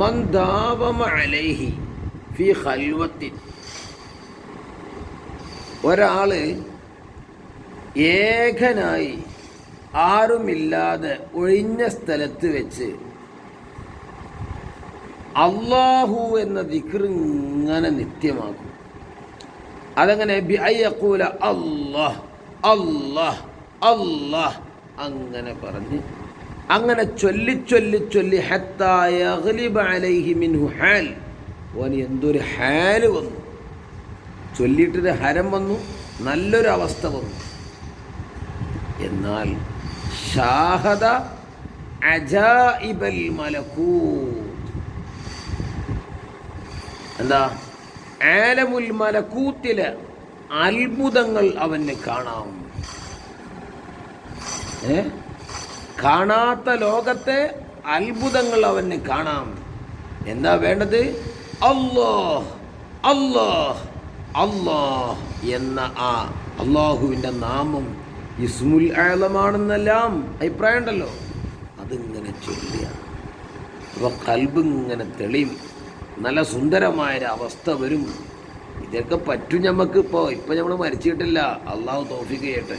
മൻ ദാവമ അലൈഹി ഫി ഖൽവത്തിൻ, ഒരാള് ഏകനായി ആരുമില്ലാതെ ഒഴിഞ്ഞ സ്ഥലത്ത് വെച്ച് അല്ലാഹു എന്ന ദിക്ർ ഇങ്ങനെ നിത്യമാക്കും. അതങ്ങനെ ബി അയ്യഖൂല അല്ലാഹ് അല്ലാഹ് അല്ലാഹ് അങ്ങനെ പറഞ്ഞ് അങ്ങനെ ചൊല്ലി ചൊല്ലി ചൊല്ലി ഹത്താ യഗ്ലിബ അലൈഹി മിൻഹു ഹാൽ, ഓന് എന്തൊരു ഹാല് വന്നു, ചൊല്ലിയിട്ടൊരു ഹരം വന്നു, നല്ലൊരു അവസ്ഥ വന്നു. എന്നാൽ ഷാഹദ അജായിബൽ മലക്കൂത്ത്, എന്താ ആലമുൽ മലക്കൂത്തിലെ അത്ഭുതങ്ങൾ അവന് കാണാം. കാണാത്ത ലോകത്തെ അത്ഭുതങ്ങൾ അവന് കാണാം. എന്താ വേണ്ടത്? അല്ലാഹ് അല്ലാഹ് അല്ലാഹ് എന്ന ആ അള്ളാഹുവിൻ്റെ നാമം ഇസ്മുൽ ആലമാണെന്നെല്ലാം അഭിപ്രായം ഉണ്ടല്ലോ. അതിങ്ങനെ ചൊല്ലുക, അപ്പോൾ കൽബ് ഇങ്ങനെ തെളിയും, നല്ല സുന്ദരമായൊരവസ്ഥ വരും. ഇതൊക്കെ പറ്റും നമുക്ക്. ഇപ്പോൾ നമ്മൾ മരിച്ചിട്ടില്ല, അള്ളാഹു തൗഫീഖ് ചെയ്യട്ടെ.